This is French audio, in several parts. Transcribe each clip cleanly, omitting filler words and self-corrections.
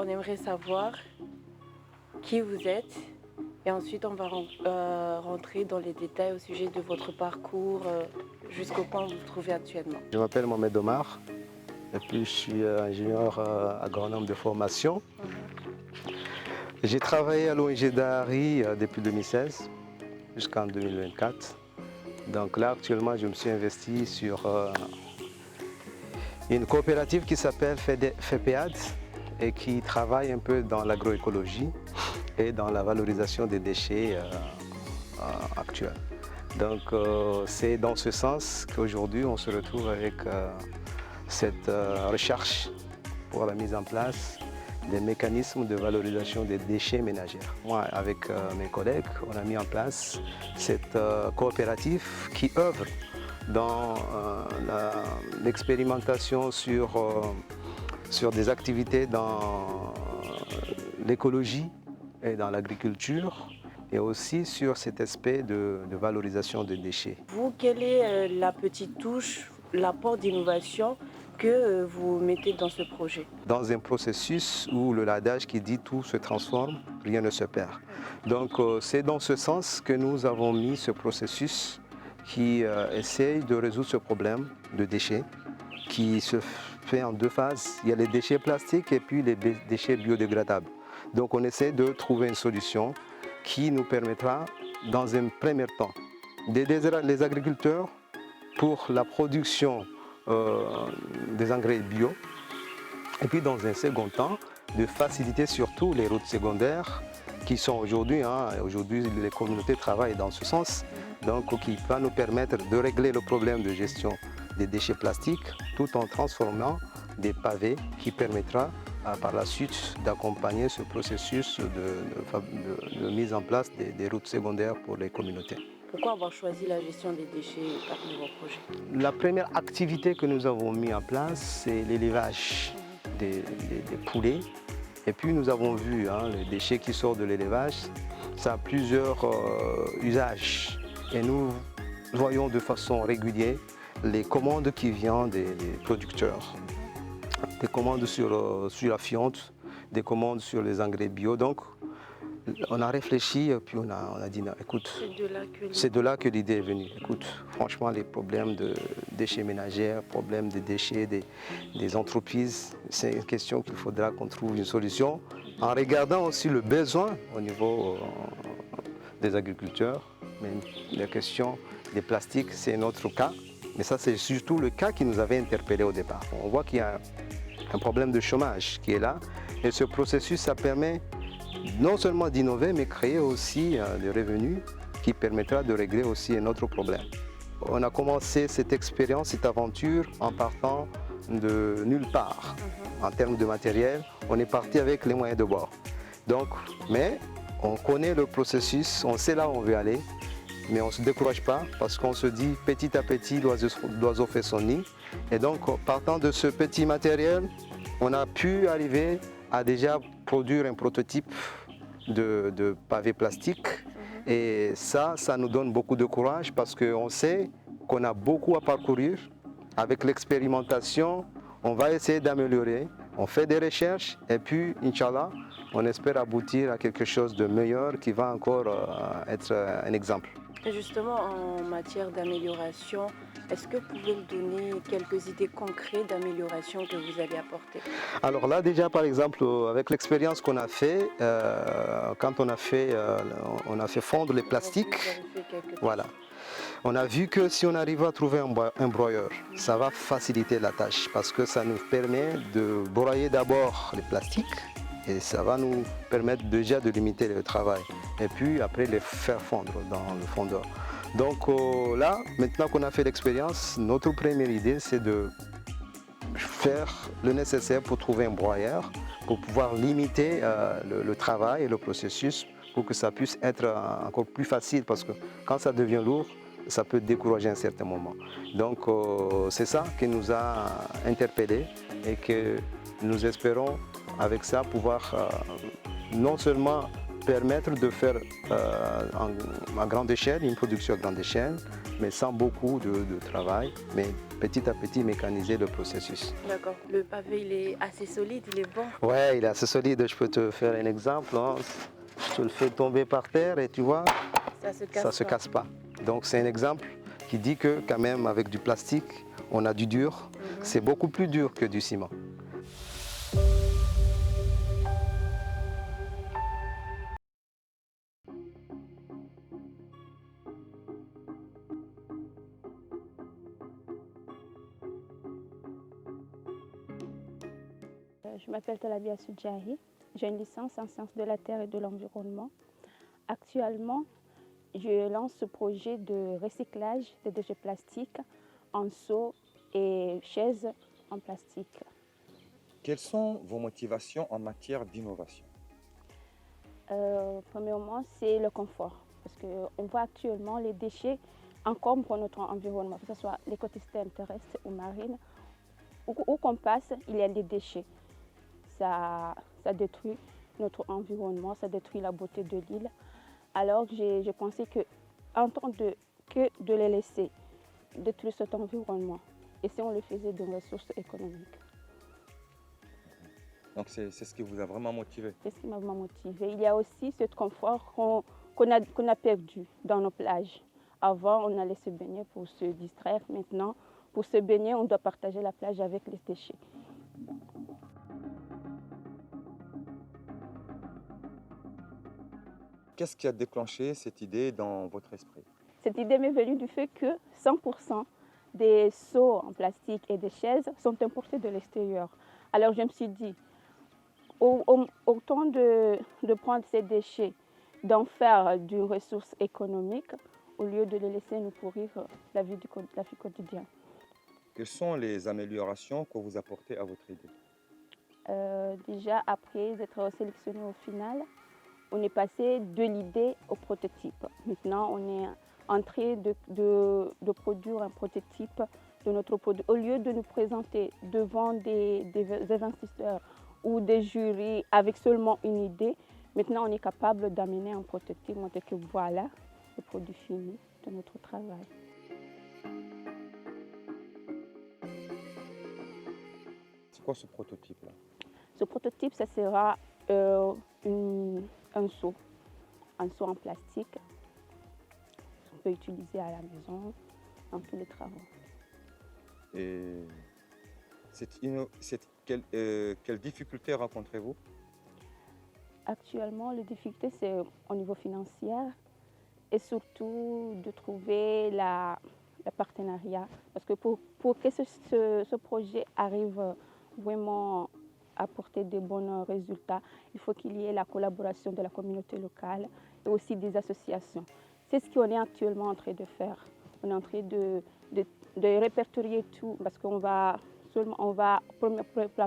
aimerait savoir qui vous êtes et ensuite on va rentrer dans les détails au sujet de votre parcours jusqu'au point où vous vous trouvez actuellement. Je m'appelle Mohamed Omar et puis je suis ingénieur agronome de formation. J'ai travaillé à l'ONG Dahari depuis 2016 jusqu'en 2024. Donc là actuellement je me suis investi sur une coopérative qui s'appelle FEPEAD et qui travaille un peu dans l'agroécologie et dans la valorisation des déchets actuels. Donc c'est dans ce sens qu'aujourd'hui on se retrouve avec cette recherche pour la mise en place des mécanismes de valorisation des déchets ménagers. Moi, avec mes collègues, on a mis en place cette coopérative qui œuvre dans l'expérimentation sur des activités dans l'écologie et dans l'agriculture et aussi sur cet aspect de valorisation des déchets. Vous, quelle est la petite touche, l'apport d'innovation que vous mettez dans ce projet? Dans un processus où le ladage qui dit tout se transforme, rien ne se perd. Donc c'est dans ce sens que nous avons mis ce processus qui essaye de résoudre ce problème de déchets qui se fait en deux phases. Il y a les déchets plastiques et puis les déchets biodégradables. Donc on essaie de trouver une solution qui nous permettra dans un premier temps d'aider les agriculteurs pour la production des engrais bio et puis dans un second temps de faciliter surtout les routes secondaires qui sont aujourd'hui, aujourd'hui les communautés travaillent dans ce sens, donc qui va nous permettre de régler le problème de gestion des déchets plastiques tout en transformant des pavés qui permettra par la suite d'accompagner ce processus de mise en place des routes secondaires pour les communautés. Pourquoi avoir choisi la gestion des déchets parmi vos projets? La première activité que nous avons mis en place, c'est l'élevage des poulets. Et puis nous avons vu les déchets qui sortent de l'élevage, ça a plusieurs usages. Et nous voyons de façon régulière les commandes qui viennent des producteurs. Des commandes sur la fiente, des commandes sur les engrais bio. Donc on a réfléchi et puis on a dit non, écoute, c'est de là que l'idée est venue. Écoute, franchement les problèmes de déchets ménagers, problèmes de déchets des entreprises, c'est une question qu'il faudra qu'on trouve une solution en regardant aussi le besoin au niveau des agriculteurs. Mais la question des plastiques, c'est un autre cas. Mais ça, c'est surtout le cas qui nous avait interpellés au départ. On voit qu'il y a un problème de chômage qui est là. Et ce processus, ça permet non seulement d'innover, mais créer aussi des revenus qui permettra de régler aussi un autre problème. On a commencé cette expérience, cette aventure en partant de nulle part. En termes de matériel, on est parti avec les moyens de bord. Donc, mais on connaît le processus, on sait là où on veut aller, mais on ne se décourage pas parce qu'on se dit petit à petit, l'oiseau fait son nid. Et donc, partant de ce petit matériel, on a pu arriver à déjà produire un prototype de pavé plastique. Et ça nous donne beaucoup de courage parce qu'on sait qu'on a beaucoup à parcourir. Avec l'expérimentation, on va essayer d'améliorer. On fait des recherches et puis, Inch'Allah, on espère aboutir à quelque chose de meilleur qui va encore être un exemple. Et justement, en matière d'amélioration, est-ce que vous pouvez me donner quelques idées concrètes d'amélioration que vous allez apporter? Alors là, déjà, par exemple, avec l'expérience qu'on a fait, quand on a fait fondre les plastiques, voilà. On a vu que si on arrive à trouver un broyeur, ça va faciliter la tâche parce que ça nous permet de broyer d'abord les plastiques et ça va nous permettre déjà de limiter le travail et puis après les faire fondre dans le fondeur. Donc là, maintenant qu'on a fait l'expérience, notre première idée c'est de faire le nécessaire pour trouver un broyeur, pour pouvoir limiter le travail et le processus pour que ça puisse être encore plus facile parce que quand ça devient lourd, ça peut décourager à un certain moment. Donc c'est ça qui nous a interpellés et que nous espérons avec ça pouvoir non seulement permettre de faire à grande échelle, une production à grande échelle, mais sans beaucoup de travail, mais petit à petit mécaniser le processus. D'accord. Le pavé, il est assez solide, il est bon. Ouais, il est assez solide. Je peux te faire un exemple, hein. Je te le fais tomber par terre et tu vois, ça se casse pas. Donc c'est un exemple qui dit que quand même avec du plastique, on a du dur. C'est beaucoup plus dur que du ciment. Je m'appelle Talabia Soudjahi, j'ai une licence en sciences de la terre et de l'environnement. Actuellement, je lance ce projet de recyclage des déchets plastiques en seaux et chaises en plastique. Quelles sont vos motivations en matière d'innovation? Premièrement, c'est le confort, parce qu'on voit actuellement les déchets encombrent notre environnement, que ce soit l'écosystème terrestre ou marine. Où qu'on passe, il y a des déchets. Ça détruit notre environnement, ça détruit la beauté de l'île. Alors j'ai pensé qu'en tant que de les laisser détruire cet environnement, et si on le faisait de ressources économiques. Donc c'est ce qui vous a vraiment motivé? C'est ce qui m'a motivée. Il y a aussi ce confort qu'on a perdu dans nos plages. Avant, on allait se baigner pour se distraire. Maintenant, pour se baigner, on doit partager la plage avec les déchets. Qu'est-ce qui a déclenché cette idée dans votre esprit? Cette idée m'est venue du fait que 100% des seaux en plastique et des chaises sont importés de l'extérieur. Alors je me suis dit, autant de prendre ces déchets, d'en faire d'une ressource économique, au lieu de les laisser nous pourrir la vie quotidienne. Quelles sont les améliorations que vous apportez à votre idée? Déjà, après d'être sélectionné au final, on est passé de l'idée au prototype. Maintenant, on est en train de produire un prototype de notre produit. Au lieu de nous présenter devant des investisseurs ou des jurys avec seulement une idée, maintenant on est capable d'amener un prototype, montrer que voilà le produit fini de notre travail. C'est quoi ce prototype-là? Ce prototype, ça sera un seau en plastique qu'on peut utiliser à la maison, dans tous les travaux. Et quelles difficultés rencontrez-vous? Actuellement, les difficultés, c'est au niveau financier et surtout de trouver le partenariat. Parce que pour que ce projet arrive vraiment à apporter de bons résultats, il faut qu'il y ait la collaboration de la communauté locale et aussi des associations. C'est ce qu'on est actuellement en train de faire. On est en train de répertorier tout parce pour la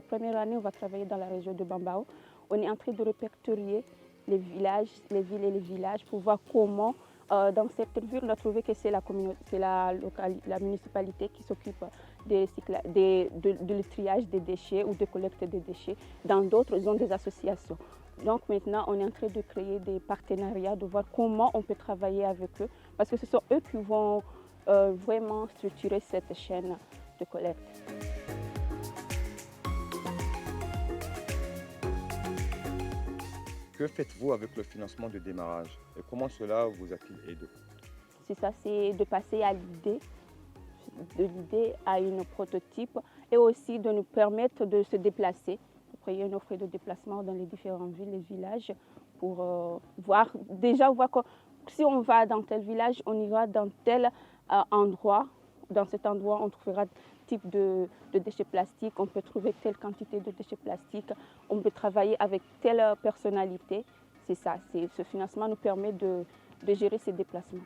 première année, on va travailler dans la région de Bambao. On est en train de répertorier les villages, les villes et les villages pour voir comment, dans certaines villes, on a trouvé que c'est la municipalité qui s'occupe du triage des déchets ou de collecte des déchets. Dans d'autres, ils ont des associations. Donc maintenant, on est en train de créer des partenariats, de voir comment on peut travailler avec eux, parce que ce sont eux qui vont vraiment structurer cette chaîne de collecte. Que faites-vous avec le financement de démarrage et comment cela vous a-t-il aidé? C'est ça, c'est de passer à de l'idée à une prototype et aussi de nous permettre de se déplacer, de créer une offre de déplacement dans les différentes villes et villages pour voir que si on va dans tel village, on ira dans tel endroit. Dans cet endroit, on trouvera type de déchets plastiques, on peut trouver telle quantité de déchets plastiques, on peut travailler avec telle personnalité. C'est ça, ce financement nous permet de gérer ces déplacements.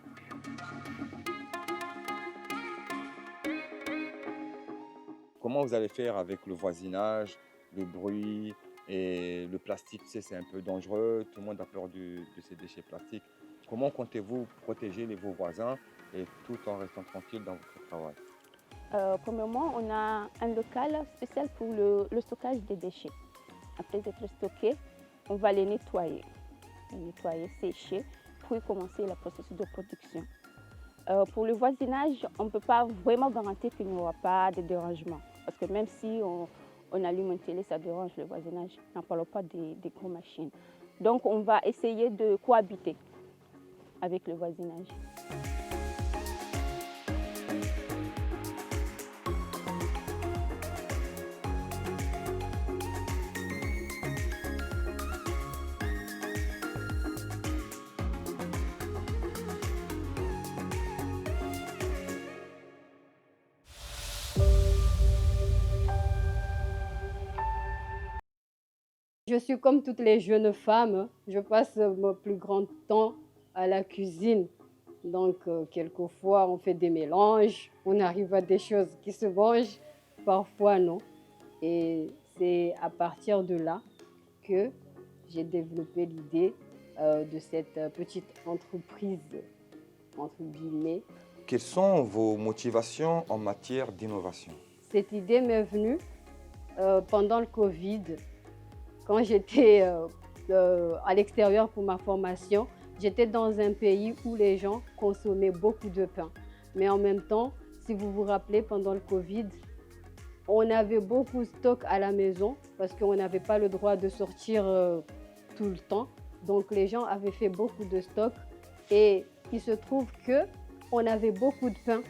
Comment vous allez faire avec le voisinage, le bruit et le plastique? Tu sais, c'est un peu dangereux, tout le monde a peur de ces déchets plastiques. Comment comptez-vous protéger vos voisins et tout en restant tranquille dans votre travail? Premièrement, on a un local spécial pour le stockage des déchets. Après être stockés, on va les nettoyer. les nettoyer, sécher, puis commencer le processus de production. Pour le voisinage, on ne peut pas vraiment garantir qu'il n'y aura pas de dérangement. Parce que même si on allume une télé, ça dérange le voisinage. N'en parlons pas des gros machines. Donc on va essayer de cohabiter avec le voisinage. Je suis comme toutes les jeunes femmes, je passe mon plus grand temps à la cuisine. Donc, quelquefois, on fait des mélanges, on arrive à des choses qui se mangent, parfois non. Et c'est à partir de là que j'ai développé l'idée de cette petite entreprise, entre guillemets. Quelles sont vos motivations en matière d'innovation? Cette idée m'est venue pendant le Covid. Quand j'étais à l'extérieur pour ma formation, j'étais dans un pays où les gens consommaient beaucoup de pain. Mais en même temps, si vous vous rappelez, pendant le Covid, on avait beaucoup de stock à la maison parce qu'on n'avait pas le droit de sortir tout le temps. Donc les gens avaient fait beaucoup de stock et il se trouve qu'on avait beaucoup de pain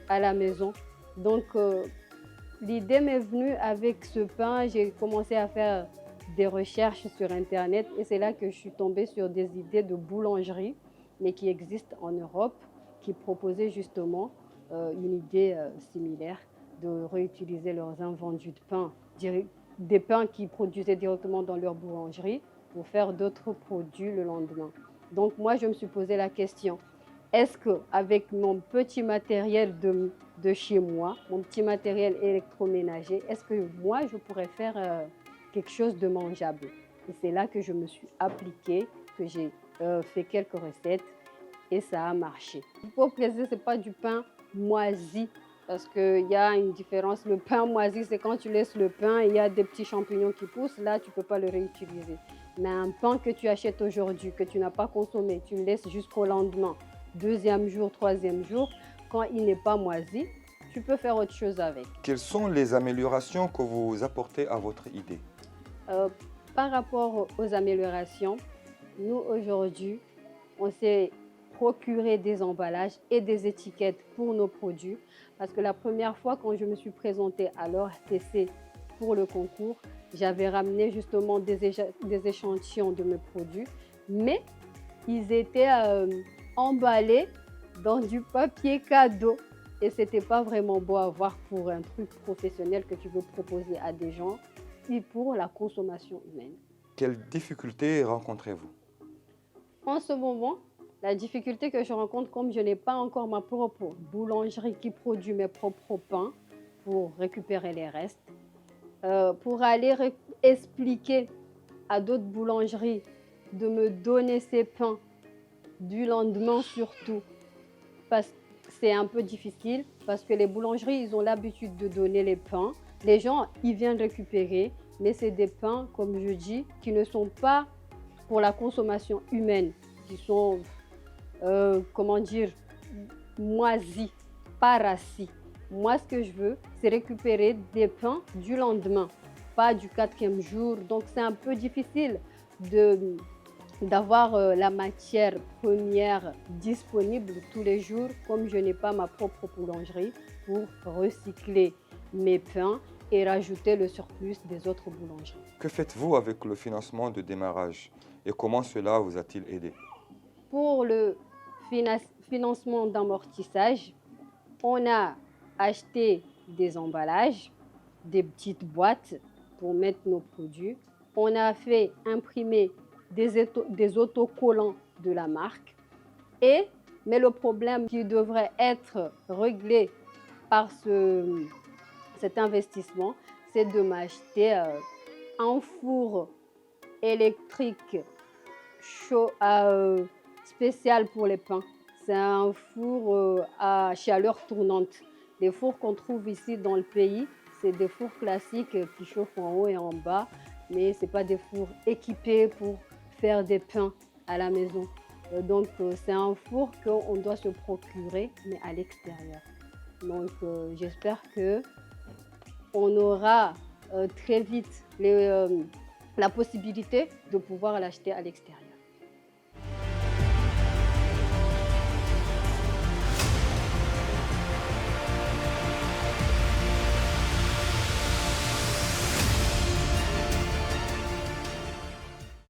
à la maison. Donc l'idée m'est venue avec ce pain, j'ai commencé à faire des recherches sur Internet et c'est là que je suis tombée sur des idées de boulangerie, mais qui existent en Europe, qui proposaient justement une idée similaire de réutiliser leurs invendus de pain, des pains qu'ils produisaient directement dans leur boulangerie pour faire d'autres produits le lendemain. Donc moi, je me suis posé la question, est-ce qu'avec mon petit matériel de chez moi, mon petit matériel électroménager, est-ce que moi, je pourrais faire quelque chose de mangeable? Et c'est là que je me suis appliquée, que j'ai fait quelques recettes et ça a marché. Il faut préciser, ce n'est pas du pain moisi parce qu'il y a une différence. Le pain moisi, c'est quand tu laisses le pain et il y a des petits champignons qui poussent, là tu ne peux pas le réutiliser. Mais un pain que tu achètes aujourd'hui, que tu n'as pas consommé, tu le laisses jusqu'au lendemain, deuxième jour, troisième jour, quand il n'est pas moisi, tu peux faire autre chose avec. Quelles sont les améliorations que vous apportez à votre idée? Par rapport aux améliorations, nous aujourd'hui, on s'est procuré des emballages et des étiquettes pour nos produits parce que la première fois quand je me suis présentée à l'ORTC pour le concours, j'avais ramené justement des échantillons de mes produits, mais ils étaient emballés dans du papier cadeau et c'était pas vraiment beau à voir pour un truc professionnel que tu veux proposer à des gens et pour la consommation humaine. Quelles difficultés rencontrez-vous? En ce moment, la difficulté que je rencontre, comme je n'ai pas encore ma propre boulangerie qui produit mes propres pains pour récupérer les restes, pour aller expliquer à d'autres boulangeries de me donner ces pains du lendemain surtout, parce que c'est un peu difficile, parce que les boulangeries, ils ont l'habitude de donner les pains. Les gens, ils viennent récupérer, mais c'est des pains, comme je dis, qui ne sont pas pour la consommation humaine, qui sont, comment dire, moisis, pas rassis. Moi, ce que je veux, c'est récupérer des pains du lendemain, pas du 4e jour. Donc, c'est un peu difficile d'avoir la matière première disponible tous les jours, comme je n'ai pas ma propre boulangerie pour recycler mes pains et rajouter le surplus des autres boulangeries. Que faites-vous avec le financement de démarrage et comment cela vous a-t-il aidé? Pour le financement d'amortissage, on a acheté des emballages, des petites boîtes pour mettre nos produits. On a fait imprimer des autocollants de la marque. Mais le problème qui devrait être réglé par cet investissement, c'est de m'acheter un four électrique chaud, spécial pour les pains. C'est un four à chaleur tournante. Les fours qu'on trouve ici dans le pays, c'est des fours classiques qui chauffent en haut et en bas, mais ce n'est pas des fours équipés pour faire des pains. à la maison. Donc, c'est un four qu'on doit se procurer, mais à l'extérieur. Donc, j'espère qu'on aura très vite la possibilité de pouvoir l'acheter à l'extérieur.